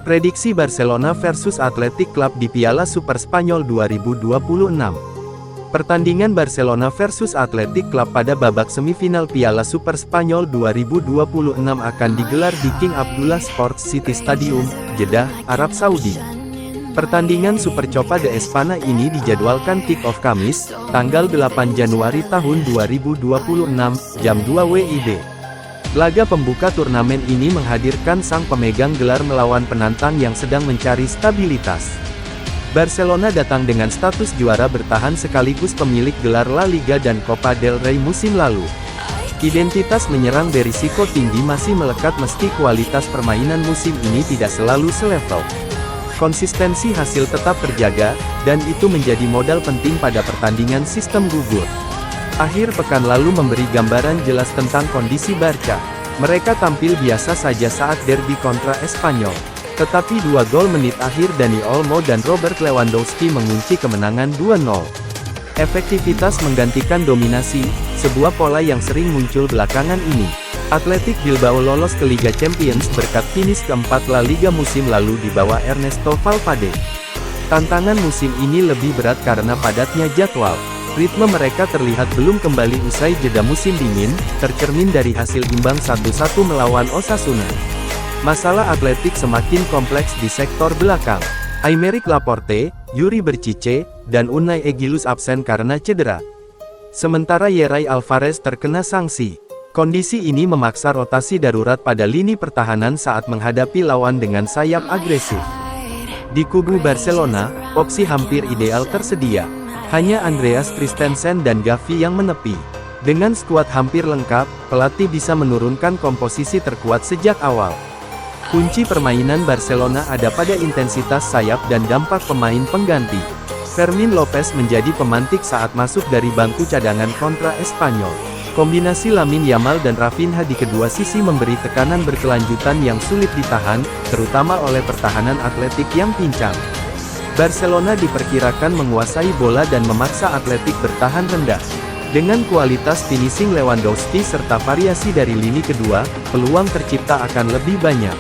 Prediksi Barcelona versus Athletic Club di Piala Super Spanyol 2026. Pertandingan Barcelona versus Athletic Club pada babak semifinal Piala Super Spanyol 2026 akan digelar di King Abdullah Sports City Stadium, Jeddah, Arab Saudi. Pertandingan Supercopa de Espanya ini dijadwalkan kick-off Kamis, tanggal 8 Januari tahun 2026, jam 2 WIB. Laga pembuka turnamen ini menghadirkan sang pemegang gelar melawan penantang yang sedang mencari stabilitas. Barcelona datang dengan status juara bertahan sekaligus pemilik gelar La Liga dan Copa del Rey musim lalu. Identitas menyerang berisiko tinggi masih melekat meski kualitas permainan musim ini tidak selalu selevel. Konsistensi hasil tetap terjaga, dan itu menjadi modal penting pada pertandingan sistem gugur. Akhir pekan lalu memberi gambaran jelas tentang kondisi Barca. Mereka tampil biasa saja saat derby kontra Espanyol. Tetapi dua gol menit akhir Dani Olmo dan Robert Lewandowski mengunci kemenangan 2-0. Efektivitas menggantikan dominasi, sebuah pola yang sering muncul belakangan ini. Athletic Bilbao lolos ke Liga Champions berkat finish keempat La Liga musim lalu di bawah Ernesto Valverde. Tantangan musim ini lebih berat karena padatnya jadwal. Ritme mereka terlihat belum kembali usai jeda musim dingin, tercermin dari hasil imbang 1-1 melawan Osasuna. Masalah Athletic semakin kompleks di sektor belakang. Aymeric Laporte, Yuri Berchiche, dan Unai Egidius absen karena cedera. Sementara Yeray Alvarez terkena sanksi. Kondisi ini memaksa rotasi darurat pada lini pertahanan saat menghadapi lawan dengan sayap agresif. Di kubu Barcelona, opsi hampir ideal tersedia. Hanya Andreas Christensen dan Gavi yang menepi. Dengan skuad hampir lengkap, pelatih bisa menurunkan komposisi terkuat sejak awal. Kunci permainan Barcelona ada pada intensitas sayap dan dampak pemain pengganti. Fermin Lopez menjadi pemantik saat masuk dari bangku cadangan kontra Espanyol. Kombinasi Lamine Yamal dan Rafinha di kedua sisi memberi tekanan berkelanjutan yang sulit ditahan, terutama oleh pertahanan Athletic yang pincang. Barcelona diperkirakan menguasai bola dan memaksa Athletic bertahan rendah. Dengan kualitas finishing Lewandowski serta variasi dari lini kedua, peluang tercipta akan lebih banyak.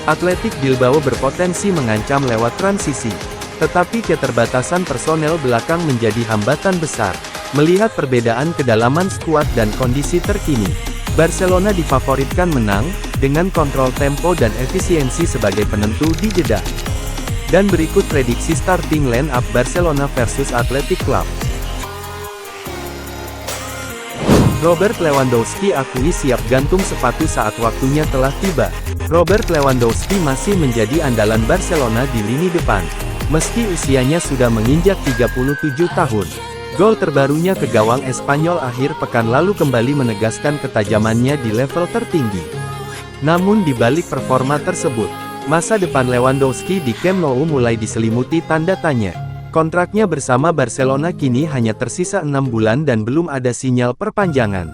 Athletic Bilbao berpotensi mengancam lewat transisi. Tetapi keterbatasan personel belakang menjadi hambatan besar. Melihat perbedaan kedalaman skuad dan kondisi terkini, Barcelona difavoritkan menang, dengan kontrol tempo dan efisiensi sebagai penentu di Jeddah. Dan berikut prediksi starting line-up Barcelona versus Athletic Club. Robert Lewandowski akui siap gantung sepatu saat waktunya telah tiba. Robert Lewandowski masih menjadi andalan Barcelona di lini depan. Meski usianya sudah menginjak 37 tahun. Gol terbarunya ke gawang Espanyol akhir pekan lalu kembali menegaskan ketajamannya di level tertinggi. Namun di balik performa tersebut, masa depan Lewandowski di Camp Nou mulai diselimuti tanda tanya. Kontraknya bersama Barcelona kini hanya tersisa 6 bulan dan belum ada sinyal perpanjangan.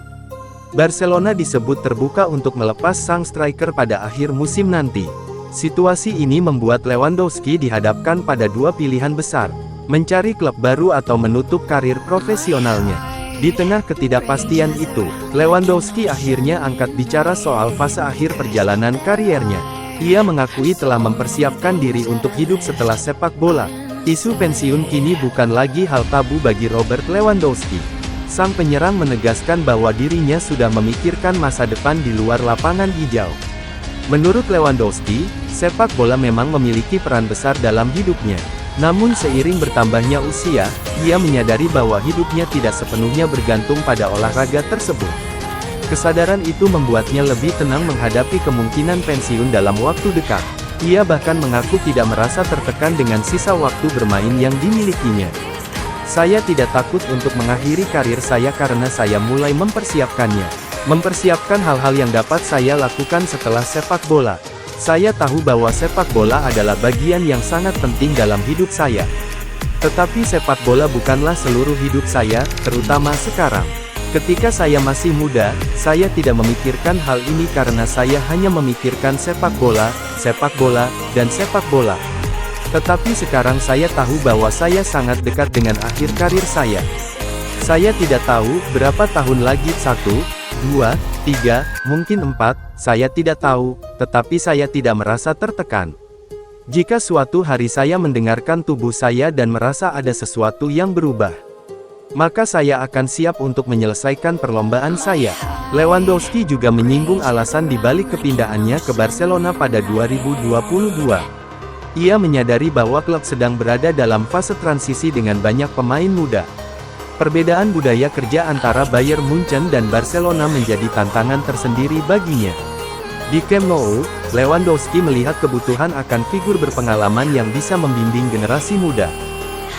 Barcelona disebut terbuka untuk melepas sang striker pada akhir musim nanti. Situasi ini membuat Lewandowski dihadapkan pada dua pilihan besar, mencari klub baru atau menutup karir profesionalnya. Di tengah ketidakpastian itu, Lewandowski akhirnya angkat bicara soal fase akhir perjalanan kariernya. Ia mengakui telah mempersiapkan diri untuk hidup setelah sepak bola. Isu pensiun kini bukan lagi hal tabu bagi Robert Lewandowski. Sang penyerang menegaskan bahwa dirinya sudah memikirkan masa depan di luar lapangan hijau. Menurut Lewandowski, sepak bola memang memiliki peran besar dalam hidupnya. Namun seiring bertambahnya usia, ia menyadari bahwa hidupnya tidak sepenuhnya bergantung pada olahraga tersebut. Kesadaran itu membuatnya lebih tenang menghadapi kemungkinan pensiun dalam waktu dekat. Ia bahkan mengaku tidak merasa tertekan dengan sisa waktu bermain yang dimilikinya. Saya tidak takut untuk mengakhiri karir saya karena saya mulai mempersiapkannya. Mempersiapkan hal-hal yang dapat saya lakukan setelah sepak bola. Saya tahu bahwa sepak bola adalah bagian yang sangat penting dalam hidup saya. Tetapi sepak bola bukanlah seluruh hidup saya, terutama sekarang. Ketika saya masih muda, saya tidak memikirkan hal ini karena saya hanya memikirkan sepak bola, dan sepak bola. Tetapi sekarang saya tahu bahwa saya sangat dekat dengan akhir karir saya. Saya tidak tahu berapa tahun lagi, 1, 2, 3, mungkin 4, saya tidak tahu, tetapi saya tidak merasa tertekan. Jika suatu hari saya mendengarkan tubuh saya dan merasa ada sesuatu yang berubah, maka saya akan siap untuk menyelesaikan perlombaan saya. Lewandowski juga menyinggung alasan dibalik kepindahannya ke Barcelona pada 2022. Ia menyadari bahwa klub sedang berada dalam fase transisi dengan banyak pemain muda. Perbedaan budaya kerja antara Bayern Munchen dan Barcelona menjadi tantangan tersendiri baginya. Di Camp Nou, Lewandowski melihat kebutuhan akan figur berpengalaman yang bisa membimbing generasi muda.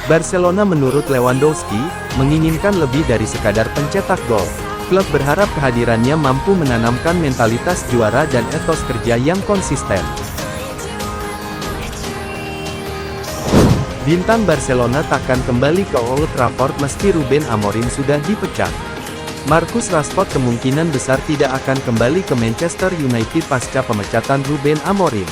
Barcelona menurut Lewandowski, menginginkan lebih dari sekadar pencetak gol. Klub berharap kehadirannya mampu menanamkan mentalitas juara dan etos kerja yang konsisten. Bintang Barcelona takkan kembali ke Old Trafford meski Ruben Amorim sudah dipecat. Marcus Rashford kemungkinan besar tidak akan kembali ke Manchester United pasca pemecatan Ruben Amorim.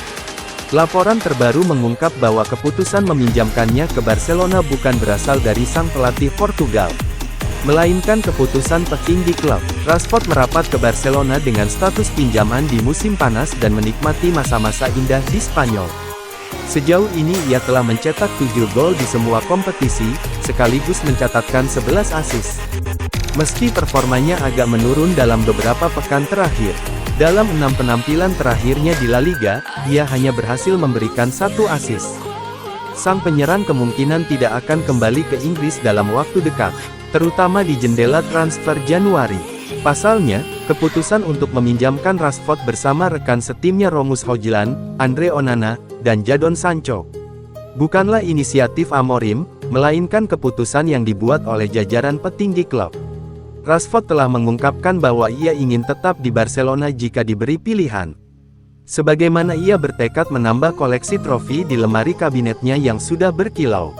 Laporan terbaru mengungkap bahwa keputusan meminjamkannya ke Barcelona bukan berasal dari sang pelatih Portugal, melainkan keputusan petinggi klub. Rashford merapat ke Barcelona dengan status pinjaman di musim panas dan menikmati masa-masa indah di Spanyol. Sejauh ini ia telah mencetak 7 gol di semua kompetisi, sekaligus mencatatkan 11 assist. Meski performanya agak menurun dalam beberapa pekan terakhir, dalam 6 penampilan terakhirnya di La Liga, ia hanya berhasil memberikan 1 assist. Sang penyerang kemungkinan tidak akan kembali ke Inggris dalam waktu dekat, terutama di jendela transfer Januari. Pasalnya, keputusan untuk meminjamkan Rashford bersama rekan setimnya Rasmus Hojlund, Andre Onana, dan Jadon Sancho bukanlah inisiatif Amorim, melainkan keputusan yang dibuat oleh jajaran petinggi klub. Rashford telah mengungkapkan bahwa ia ingin tetap di Barcelona jika diberi pilihan. Sebagaimana ia bertekad menambah koleksi trofi di lemari kabinetnya yang sudah berkilau.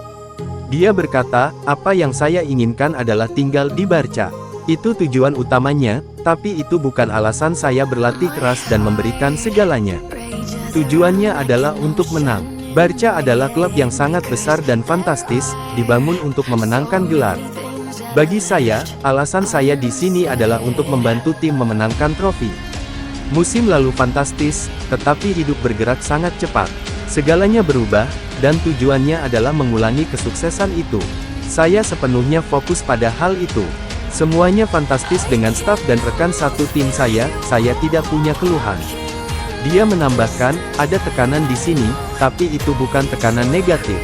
Dia berkata, "Apa yang saya inginkan adalah tinggal di Barca. Itu tujuan utamanya, tapi itu bukan alasan saya berlatih keras dan memberikan segalanya. Tujuannya adalah untuk menang. Barca adalah klub yang sangat besar dan fantastis, dibangun untuk memenangkan gelar. Bagi saya, alasan saya di sini adalah untuk membantu tim memenangkan trofi. Musim lalu fantastis, tetapi hidup bergerak sangat cepat. Segalanya berubah, dan tujuannya adalah mengulangi kesuksesan itu. Saya sepenuhnya fokus pada hal itu. Semuanya fantastis dengan staf dan rekan satu tim saya tidak punya keluhan." Dia menambahkan, "Ada tekanan di sini, tapi itu bukan tekanan negatif.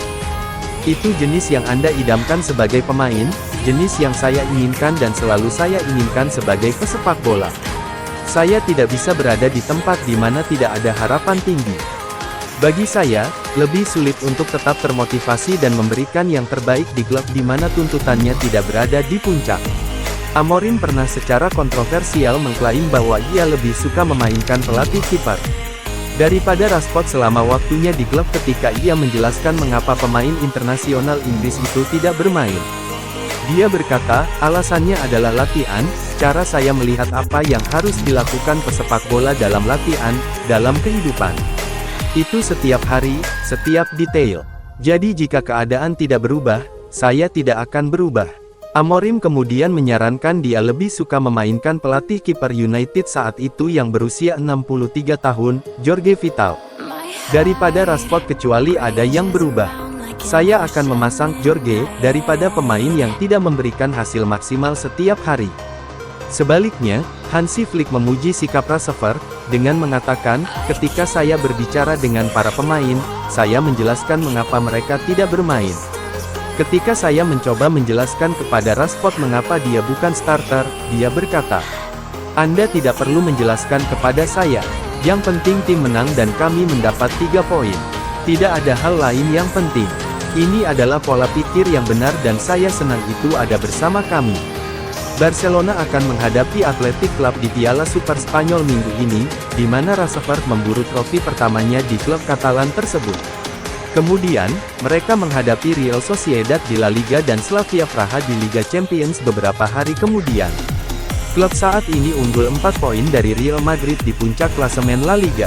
Itu jenis yang Anda idamkan sebagai pemain, jenis yang saya inginkan dan selalu saya inginkan sebagai pesepak bola. Saya tidak bisa berada di tempat di mana tidak ada harapan tinggi. Bagi saya, lebih sulit untuk tetap termotivasi dan memberikan yang terbaik di klub di mana tuntutannya tidak berada di puncak." Amorim pernah secara kontroversial mengklaim bahwa ia lebih suka memainkan pelatih kiper daripada Rashford selama waktunya di klub ketika ia menjelaskan mengapa pemain internasional Inggris itu tidak bermain. Dia berkata, "Alasannya adalah latihan, cara saya melihat apa yang harus dilakukan pesepak bola dalam latihan, dalam kehidupan. Itu setiap hari, setiap detail. Jadi jika keadaan tidak berubah, saya tidak akan berubah." Amorim kemudian menyarankan dia lebih suka memainkan pelatih kiper United saat itu yang berusia 63 tahun, Jorge Vital, daripada Rashford kecuali ada yang berubah. "Saya akan memasang Jorge, daripada pemain yang tidak memberikan hasil maksimal setiap hari." Sebaliknya, Hansi Flick memuji sikap Rashford, dengan mengatakan, "Ketika saya berbicara dengan para pemain, saya menjelaskan mengapa mereka tidak bermain. Ketika saya mencoba menjelaskan kepada Rashford mengapa dia bukan starter, dia berkata, 'Anda tidak perlu menjelaskan kepada saya. Yang penting tim menang dan kami mendapat 3 poin. Tidak ada hal lain yang penting. Ini adalah pola pikir yang benar dan saya senang itu ada bersama kami.'" Barcelona akan menghadapi Athletic Club di Piala Super Spanyol minggu ini, di mana Rashford memburu trofi pertamanya di klub Katalan tersebut. Kemudian, mereka menghadapi Real Sociedad di La Liga dan Slavia Praha di Liga Champions beberapa hari kemudian. Klub saat ini unggul 4 poin dari Real Madrid di puncak klasemen La Liga.